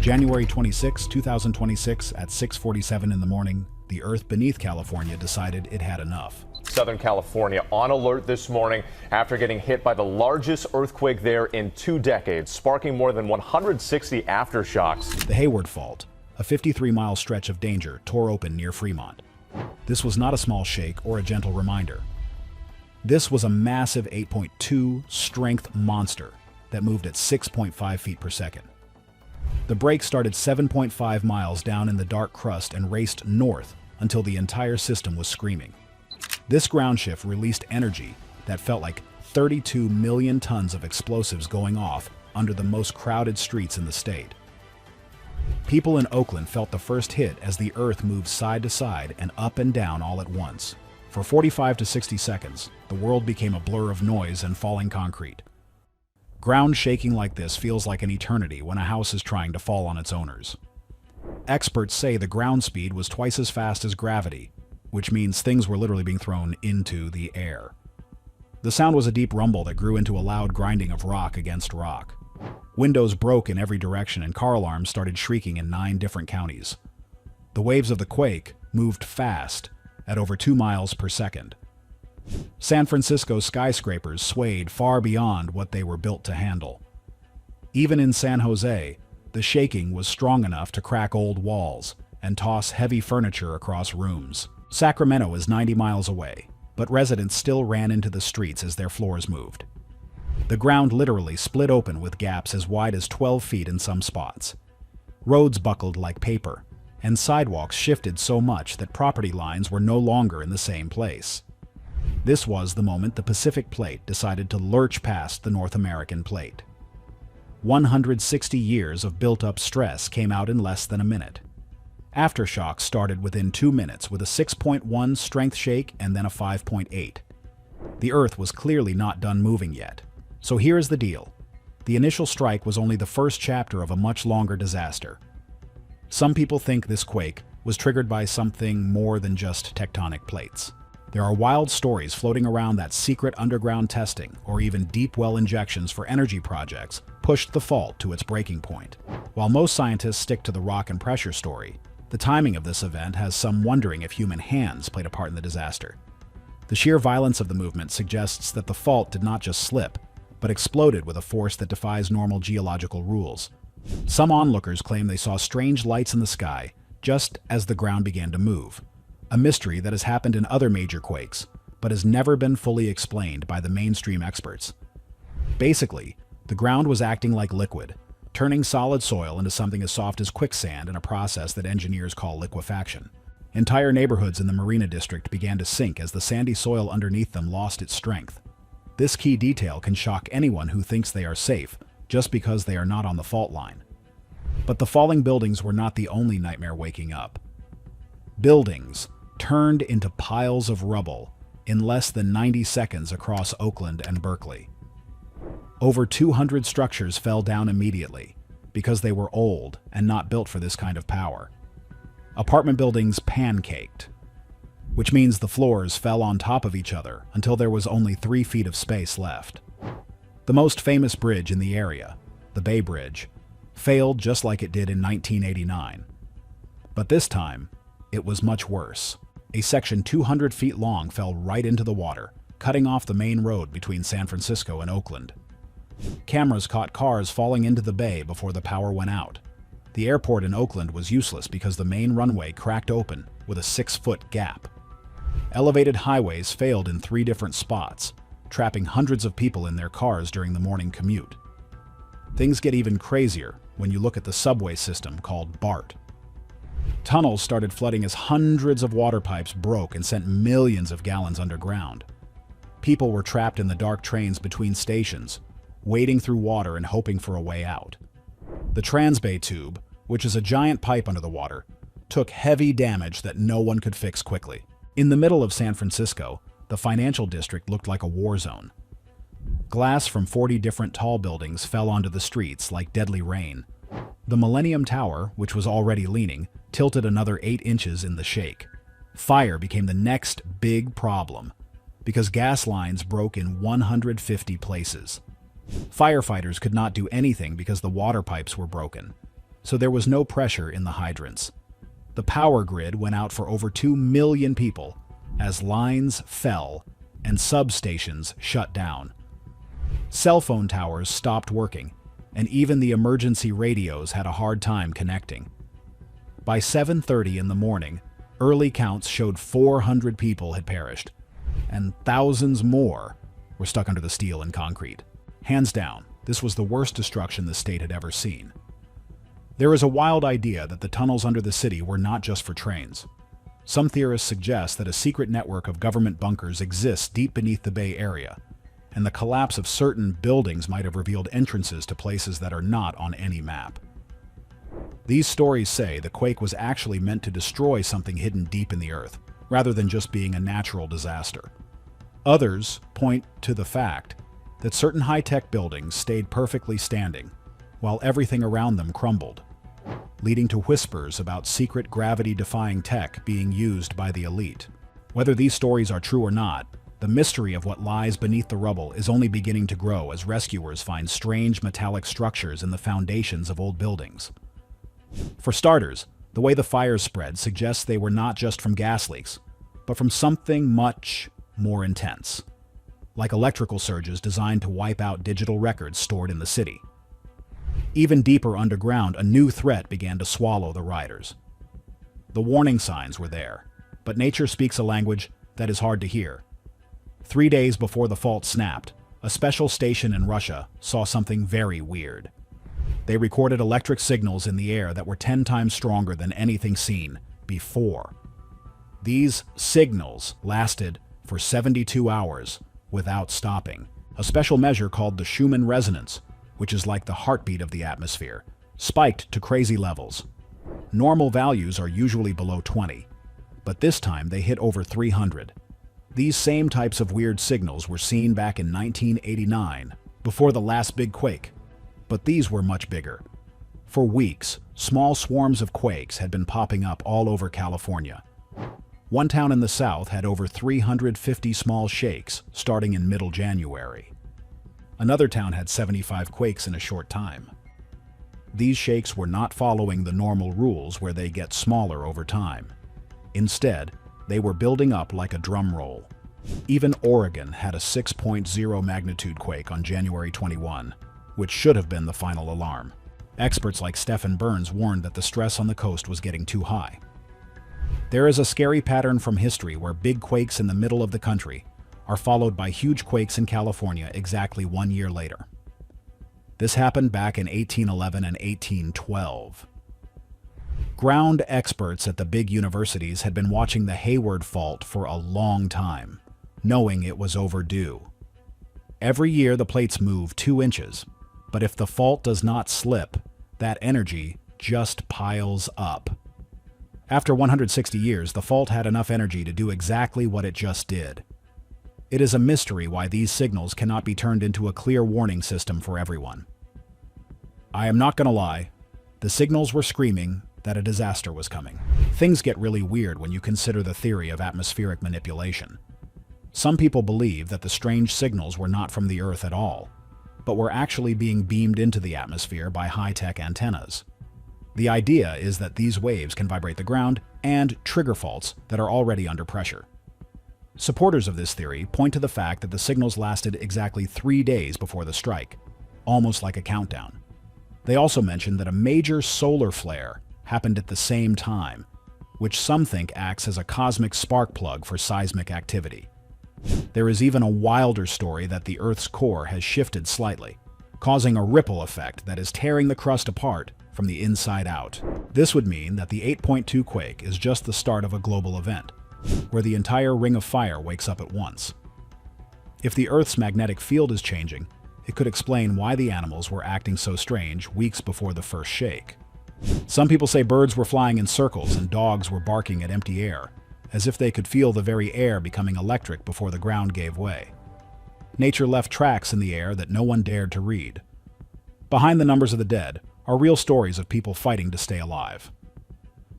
January 26, 2026 at 6:47 in the morning, the earth beneath California decided it had enough. Southern California on alert this morning after getting hit by the largest earthquake there in 2 decades, sparking more than 160 aftershocks. The Hayward Fault, a 53-mile stretch of danger, tore open near Fremont. This was not a small shake or a gentle reminder. This was a massive 8.2 strength monster that moved at 6.5 feet per second. The break started 7.5 miles down in the dark crust and raced north until the entire system was screaming. This ground shift released energy that felt like 32 million tons of explosives going off under the most crowded streets in the state. People in Oakland felt the first hit as the earth moved side to side and up and down all at once. For 45 to 60 seconds, the world became a blur of noise and falling concrete. Ground shaking like this feels like an eternity when a house is trying to fall on its owners. Experts say the ground speed was twice as fast as gravity, which means things were literally being thrown into the air. The sound was a deep rumble that grew into a loud grinding of rock against rock. Windows broke in every direction and car alarms started shrieking in 9 different counties. The waves of the quake moved fast at over 2 miles per second. San Francisco's skyscrapers swayed far beyond what they were built to handle. Even in San Jose, the shaking was strong enough to crack old walls and toss heavy furniture across rooms. Sacramento is 90 miles away, but residents still ran into the streets as their floors moved. The ground literally split open with gaps as wide as 12 feet in some spots. Roads buckled like paper, and sidewalks shifted so much that property lines were no longer in the same place. This was the moment the Pacific Plate decided to lurch past the North American Plate. 160 years of built-up stress came out in less than a minute. Aftershocks started within 2 minutes with a 6.1 strength shake and then a 5.8. The Earth was clearly not done moving yet. So here's the deal. The initial strike was only the first chapter of a much longer disaster. Some people think this quake was triggered by something more than just tectonic plates. There are wild stories floating around that secret underground testing or even deep well injections for energy projects pushed the fault to its breaking point. While most scientists stick to the rock and pressure story, the timing of this event has some wondering if human hands played a part in the disaster. The sheer violence of the movement suggests that the fault did not just slip, but exploded with a force that defies normal geological rules. Some onlookers claim they saw strange lights in the sky just as the ground began to move, a mystery that has happened in other major quakes, but has never been fully explained by the mainstream experts. Basically, the ground was acting like liquid, turning solid soil into something as soft as quicksand in a process that engineers call liquefaction. Entire neighborhoods in the Marina District began to sink as the sandy soil underneath them lost its strength. This key detail can shock anyone who thinks they are safe just because they are not on the fault line. But the falling buildings were not the only nightmare waking up. Buildings turned into piles of rubble in less than 90 seconds across Oakland and Berkeley. Over 200 structures fell down immediately because they were old and not built for this kind of power. Apartment buildings pancaked, which means the floors fell on top of each other until there was only 3 feet of space left. The most famous bridge in the area, the Bay Bridge, failed just like it did in 1989. But this time, it was much worse. A section 200 feet long fell right into the water, cutting off the main road between San Francisco and Oakland. Cameras caught cars falling into the bay before the power went out. The airport in Oakland was useless because the main runway cracked open with a 6-foot gap. Elevated highways failed in 3 different spots, trapping hundreds of people in their cars during the morning commute. Things get even crazier when you look at the subway system called BART. Tunnels started flooding as hundreds of water pipes broke and sent millions of gallons underground. People were trapped in the dark trains between stations, wading through water and hoping for a way out. The Transbay tube, which is a giant pipe under the water, took heavy damage that no one could fix quickly. In the middle of San Francisco, the financial district looked like a war zone. Glass from 40 different tall buildings fell onto the streets like deadly rain. The Millennium Tower, which was already leaning, tilted another 8 inches in the shake. Fire became the next big problem, because gas lines broke in 150 places. Firefighters could not do anything because the water pipes were broken. so there was no pressure in the hydrants. The power grid went out for over 2 million people as lines fell and substations shut down. Cell phone towers stopped working, and even the emergency radios had a hard time connecting. By 7:30 in the morning, early counts showed 400 people had perished, and thousands more were stuck under the steel and concrete. Hands down, this was the worst destruction the state had ever seen. There is a wild idea that the tunnels under the city were not just for trains. Some theorists suggest that a secret network of government bunkers exists deep beneath the Bay Area, and the collapse of certain buildings might have revealed entrances to places that are not on any map. These stories say the quake was actually meant to destroy something hidden deep in the earth, rather than just being a natural disaster. Others point to the fact that certain high-tech buildings stayed perfectly standing, while everything around them crumbled, leading to whispers about secret gravity-defying tech being used by the elite. Whether these stories are true or not, the mystery of what lies beneath the rubble is only beginning to grow as rescuers find strange metallic structures in the foundations of old buildings. For starters, the way the fires spread suggests they were not just from gas leaks, but from something much more intense, like electrical surges designed to wipe out digital records stored in the city. Even deeper underground, a new threat began to swallow the riders. The warning signs were there, but nature speaks a language that is hard to hear. 3 days before the fault snapped, a special station in Russia saw something very weird. They recorded electric signals in the air that were 10 times stronger than anything seen before. These signals lasted for 72 hours without stopping. A special measure called the Schumann Resonance, which is like the heartbeat of the atmosphere, spiked to crazy levels. Normal values are usually below 20, but this time they hit over 300. These same types of weird signals were seen back in 1989, before the last big quake, but these were much bigger. For weeks, small swarms of quakes had been popping up all over California. One town in the south had over 350 small shakes starting in middle January. Another town had 75 quakes in a short time. These shakes were not following the normal rules where they get smaller over time. Instead, they were building up like a drum roll. Even Oregon had a 6.0 magnitude quake on January 21, which should have been the final alarm. Experts like Stephen Burns warned that the stress on the coast was getting too high. There is a scary pattern from history where big quakes in the middle of the country are followed by huge quakes in California exactly 1 year later. This happened back in 1811 and 1812. Ground experts at the big universities had been watching the Hayward Fault for a long time, knowing it was overdue. Every year the plates move 2 inches, but if the fault does not slip, that energy just piles up. After 160 years, the fault had enough energy to do exactly what it just did. It is a mystery why these signals cannot be turned into a clear warning system for everyone. I am not going to lie, the signals were screaming that a disaster was coming. Things get really weird when you consider the theory of atmospheric manipulation. Some people believe that the strange signals were not from the Earth at all, but were actually being beamed into the atmosphere by high-tech antennas. The idea is that these waves can vibrate the ground and trigger faults that are already under pressure. Supporters of this theory point to the fact that the signals lasted exactly 3 days before the strike, almost like a countdown. They also mention that a major solar flare happened at the same time, which some think acts as a cosmic spark plug for seismic activity. There is even a wilder story that the Earth's core has shifted slightly, causing a ripple effect that is tearing the crust apart from the inside out. This would mean that the 8.2 quake is just the start of a global event, where the entire ring of fire wakes up at once. If the Earth's magnetic field is changing, it could explain why the animals were acting so strange weeks before the first shake. Some people say birds were flying in circles and dogs were barking at empty air, as if they could feel the very air becoming electric before the ground gave way. Nature left tracks in the air that no one dared to read. Behind the numbers of the dead are real stories of people fighting to stay alive.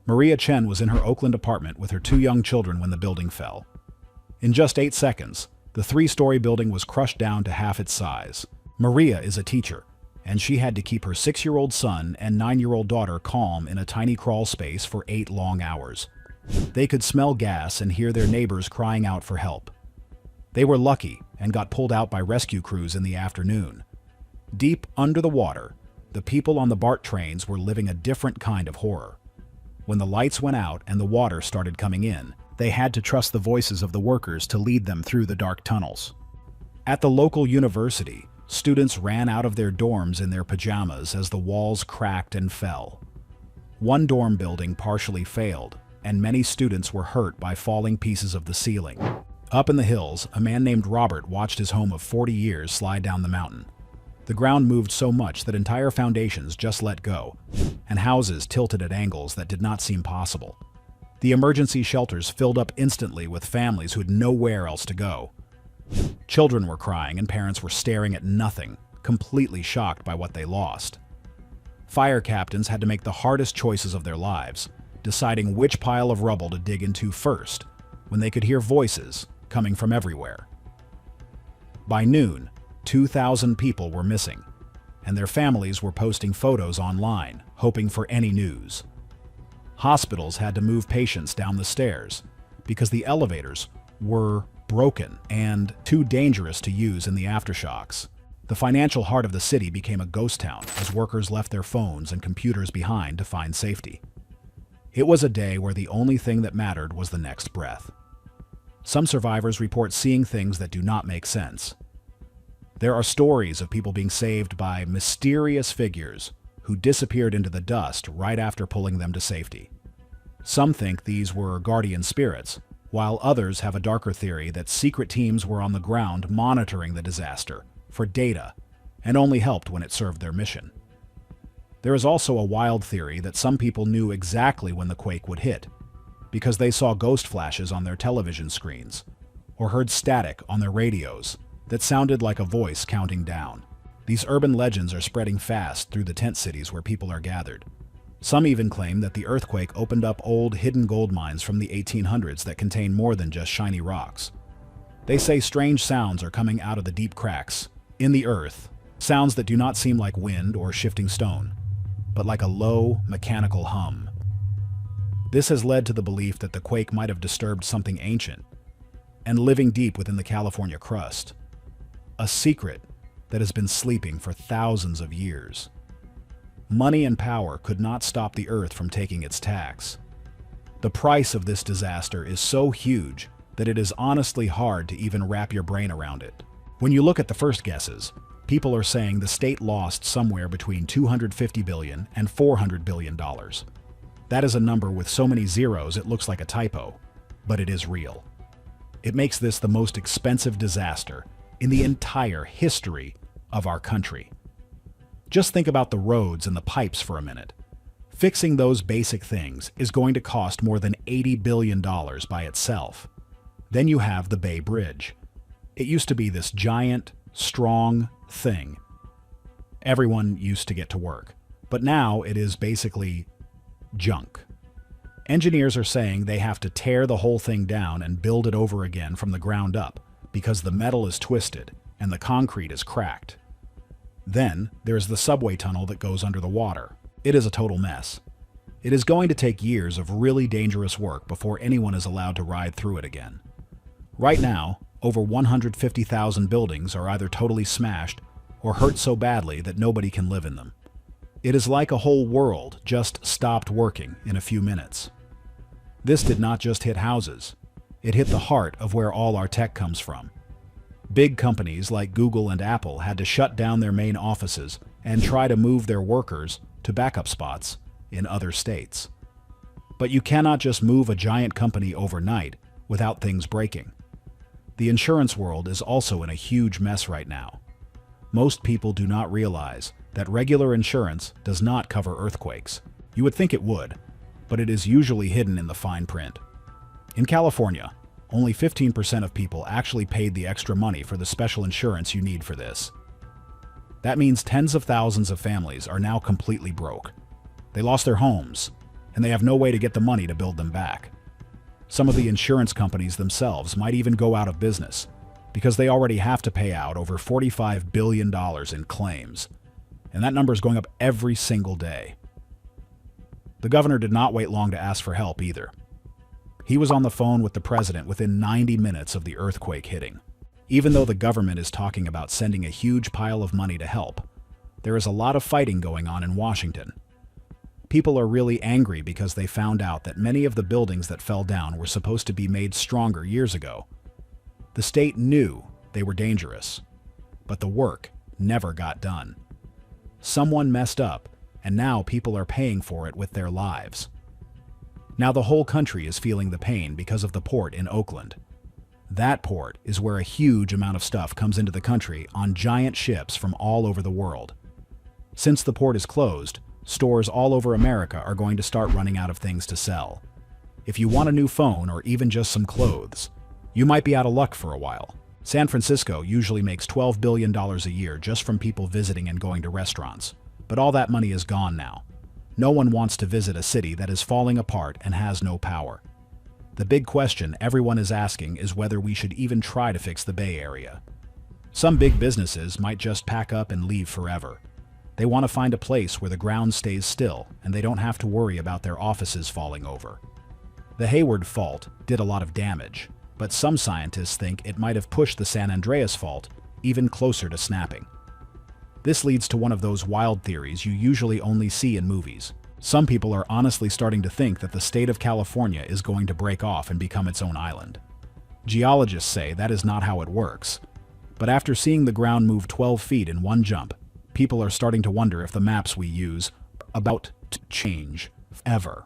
Maria Chen was in her Oakland apartment with her 2 young children when the building fell. In just 8 seconds, the 3-story building was crushed down to half its size. Maria is a teacher, and she had to keep her 6-year-old son and 9-year-old daughter calm in a tiny crawl space for 8 long hours. They could smell gas and hear their neighbors crying out for help. They were lucky and got pulled out by rescue crews in the afternoon. Deep under the water, the people on the BART trains were living a different kind of horror. When the lights went out and the water started coming in, they had to trust the voices of the workers to lead them through the dark tunnels. At the local university, students ran out of their dorms in their pajamas as the walls cracked and fell. One dorm building partially failed, and many students were hurt by falling pieces of the ceiling. Up in the hills, a man named Robert watched his home of 40 years slide down the mountain. The ground moved so much that entire foundations just let go, and houses tilted at angles that did not seem possible. The emergency shelters filled up instantly with families who had nowhere else to go. Children were crying and parents were staring at nothing, completely shocked by what they lost. Fire captains had to make the hardest choices of their lives, deciding which pile of rubble to dig into first, when they could hear voices coming from everywhere. By noon, 2,000 people were missing, and their families were posting photos online, hoping for any news. Hospitals had to move patients down the stairs because the elevators were broken and too dangerous to use in the aftershocks. The financial heart of the city became a ghost town as workers left their phones and computers behind to find safety. It was a day where the only thing that mattered was the next breath. Some survivors report seeing things that do not make sense. There are stories of people being saved by mysterious figures who disappeared into the dust right after pulling them to safety. Some think these were guardian spirits, while others have a darker theory that secret teams were on the ground monitoring the disaster for data and only helped when it served their mission. There is also a wild theory that some people knew exactly when the quake would hit because they saw ghost flashes on their television screens or heard static on their radios that sounded like a voice counting down. These urban legends are spreading fast through the tent cities where people are gathered. Some even claim that the earthquake opened up old hidden gold mines from the 1800s that contain more than just shiny rocks. They say strange sounds are coming out of the deep cracks in the earth, sounds that do not seem like wind or shifting stone, but like a low, mechanical hum. This has led to the belief that the quake might have disturbed something ancient and living deep within the California crust, a secret that has been sleeping for thousands of years. Money and power could not stop the earth from taking its tax. The price of this disaster is so huge that it is honestly hard to even wrap your brain around it. When you look at the first guesses, people are saying the state lost somewhere between $250 billion and $400 billion. That is a number with so many zeros it looks like a typo, but it is real. It makes this the most expensive disaster in the entire history of our country. Just think about the roads and the pipes for a minute. Fixing those basic things is going to cost more than $80 billion by itself. Then you have the Bay Bridge. It used to be this giant, strong thing. Everyone used to get to work. But now it is basically junk. Engineers are saying they have to tear the whole thing down and build it over again from the ground up because the metal is twisted and the concrete is cracked. Then there's the subway tunnel that goes under the water. It is a total mess. It is going to take years of really dangerous work before anyone is allowed to ride through it again. Right now, over 150,000 buildings are either totally smashed or hurt so badly that nobody can live in them. It is like a whole world just stopped working in a few minutes. This did not just hit houses. It hit the heart of where all our tech comes from. Big companies like Google and Apple had to shut down their main offices and try to move their workers to backup spots in other states. But you cannot just move a giant company overnight without things breaking. The insurance world is also in a huge mess right now. Most people do not realize that regular insurance does not cover earthquakes. You would think it would, but it is usually hidden in the fine print. In California, only 15% of people actually paid the extra money for the special insurance you need for this. That means tens of thousands of families are now completely broke. They lost their homes, and they have no way to get the money to build them back. Some of the insurance companies themselves might even go out of business because they already have to pay out over $45 billion in claims. and that number is going up every single day. The governor did not wait long to ask for help either. He was on the phone with the president within 90 minutes of the earthquake hitting. Even though the government is talking about sending a huge pile of money to help, there is a lot of fighting going on in Washington. People are really angry because they found out that many of the buildings that fell down were supposed to be made stronger years ago. The state knew they were dangerous, but the work never got done. Someone messed up, and now people are paying for it with their lives. Now the whole country is feeling the pain because of the port in Oakland. That port is where a huge amount of stuff comes into the country on giant ships from all over the world. Since the port is closed, stores all over America are going to start running out of things to sell. If you want a new phone or even just some clothes, you might be out of luck for a while. San Francisco usually makes $12 billion a year just from people visiting and going to restaurants. But all that money is gone now. No one wants to visit a city that is falling apart and has no power. The big question everyone is asking is whether we should even try to fix the Bay Area. Some big businesses might just pack up and leave forever. They want to find a place where the ground stays still and they don't have to worry about their offices falling over. The Hayward Fault did a lot of damage, but some scientists think it might have pushed the San Andreas Fault even closer to snapping. This leads to one of those wild theories you usually only see in movies. Some people are honestly starting to think that the state of California is going to break off and become its own island. Geologists say that is not how it works. But after seeing the ground move 12 feet in one jump, people are starting to wonder if the maps we use are about to change ever.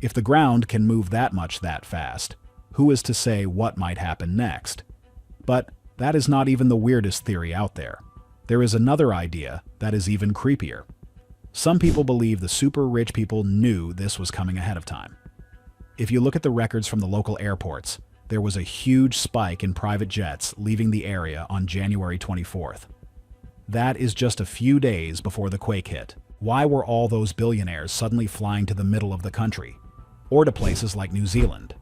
If the ground can move that much that fast, who is to say what might happen next? But that is not even the weirdest theory out there. There is another idea that is even creepier. Some people believe the super rich people knew this was coming ahead of time. If you look at the records from the local airports, there was a huge spike in private jets leaving the area on January 24th. That is just a few days before the quake hit. Why were all those billionaires suddenly flying to the middle of the country? Or to places like New Zealand?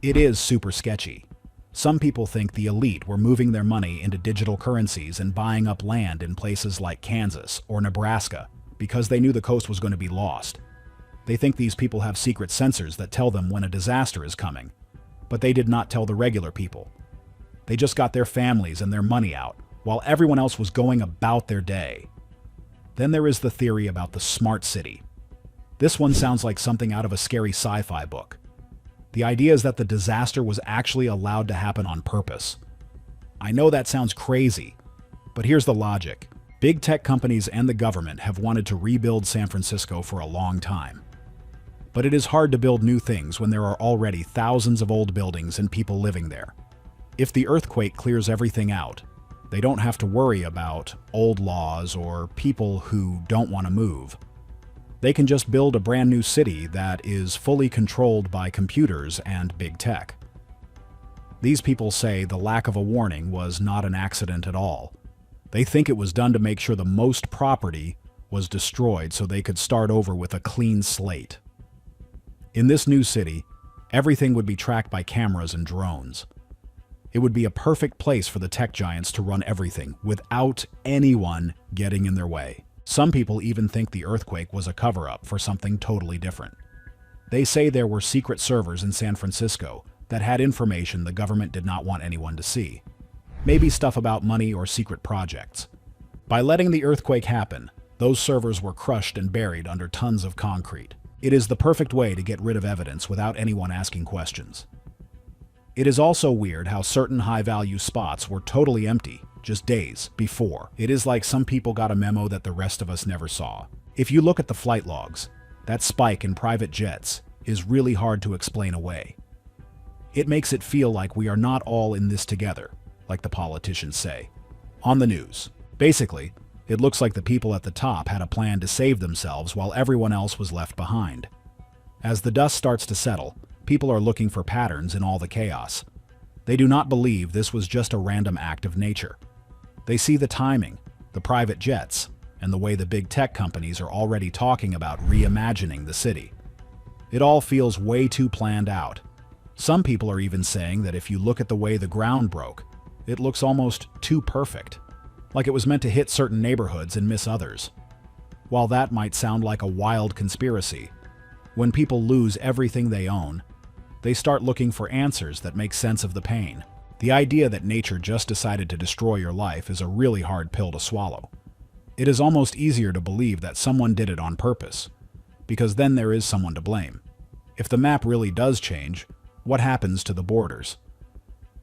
It is super sketchy. Some people think the elite were moving their money into digital currencies and buying up land in places like Kansas or Nebraska because they knew the coast was going to be lost. They think these people have secret sensors that tell them when a disaster is coming, but they did not tell the regular people. They just got their families and their money out while everyone else was going about their day. Then there is the theory about the smart city. This one sounds like something out of a scary sci-fi book. The idea is that the disaster was actually allowed to happen on purpose. I know that sounds crazy, but here's the logic. Big tech companies and the government have wanted to rebuild San Francisco for a long time. But it is hard to build new things when there are already thousands of old buildings and people living there. If the earthquake clears everything out, they don't have to worry about old laws or people who don't want to move. They can just build a brand new city that is fully controlled by computers and big tech. These people say the lack of a warning was not an accident at all. They think it was done to make sure the most property was destroyed so they could start over with a clean slate. In this new city, everything would be tracked by cameras and drones. It would be a perfect place for the tech giants to run everything without anyone getting in their way. Some people even think the earthquake was a cover-up for something totally different. They say there were secret servers in San Francisco that had information the government did not want anyone to see. Maybe stuff about money or secret projects. By letting the earthquake happen, those servers were crushed and buried under tons of concrete. It is the perfect way to get rid of evidence without anyone asking questions. It is also weird how certain high-value spots were totally empty just days before. It is like some people got a memo that the rest of us never saw. If you look at the flight logs, that spike in private jets is really hard to explain away. It makes it feel like we are not all in this together, like the politicians say on the news. Basically, it looks like the people at the top had a plan to save themselves while everyone else was left behind. As the dust starts to settle, people are looking for patterns in all the chaos. They do not believe this was just a random act of nature. They see the timing, the private jets, and the way the big tech companies are already talking about reimagining the city. It all feels way too planned out. Some people are even saying that if you look at the way the ground broke, it looks almost too perfect. like it was meant to hit certain neighborhoods and miss others. While that might sound like a wild conspiracy, when people lose everything they own, they start looking for answers that make sense of the pain. The idea that nature just decided to destroy your life is a really hard pill to swallow. It is almost easier to believe that someone did it on purpose, because then there is someone to blame. If the map really does change, what happens to the borders?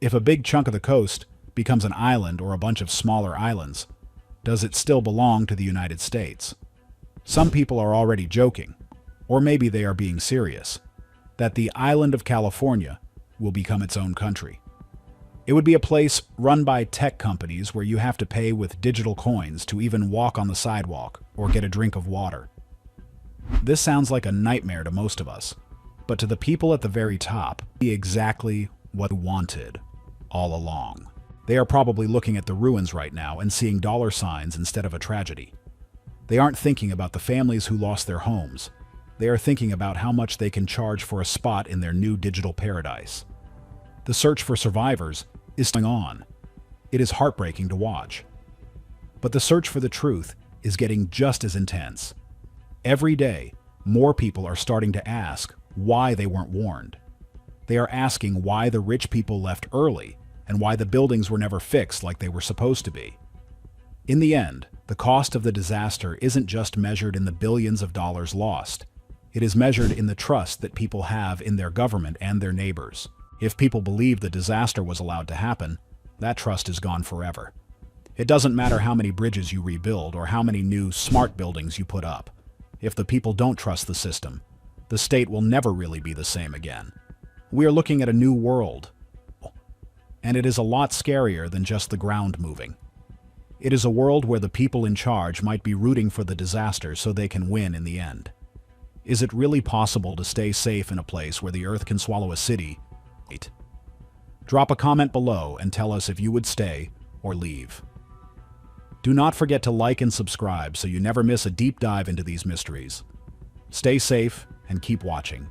If a big chunk of the coast becomes an island or a bunch of smaller islands, does it still belong to the United States? Some people are already joking, or maybe they are being serious, that the island of California will become its own country. It would be a place run by tech companies where you have to pay with digital coins to even walk on the sidewalk or get a drink of water. This sounds like a nightmare to most of us, but to the people at the very top, it's exactly what they wanted all along. They are probably looking at the ruins right now and seeing dollar signs instead of a tragedy. They aren't thinking about the families who lost their homes. They are thinking about how much they can charge for a spot in their new digital paradise. The search for survivors is going on. It is heartbreaking to watch. But the search for the truth is getting just as intense. Every day, more people are starting to ask why they weren't warned. They are asking why the rich people left early and why the buildings were never fixed like they were supposed to be. In the end, the cost of the disaster isn't just measured in the billions of dollars lost. It is measured in the trust that people have in their government and their neighbors. If people believe the disaster was allowed to happen, that trust is gone forever. It doesn't matter how many bridges you rebuild or how many new smart buildings you put up. If the people don't trust the system, the state will never really be the same again. We are looking at a new world, and it is a lot scarier than just the ground moving. It is a world where the people in charge might be rooting for the disaster so they can win in the end. Is it really possible to stay safe in a place where the earth can swallow a city? Drop a comment below and tell us if you would stay or leave. Do not forget to like and subscribe so you never miss a deep dive into these mysteries. Stay safe and keep watching.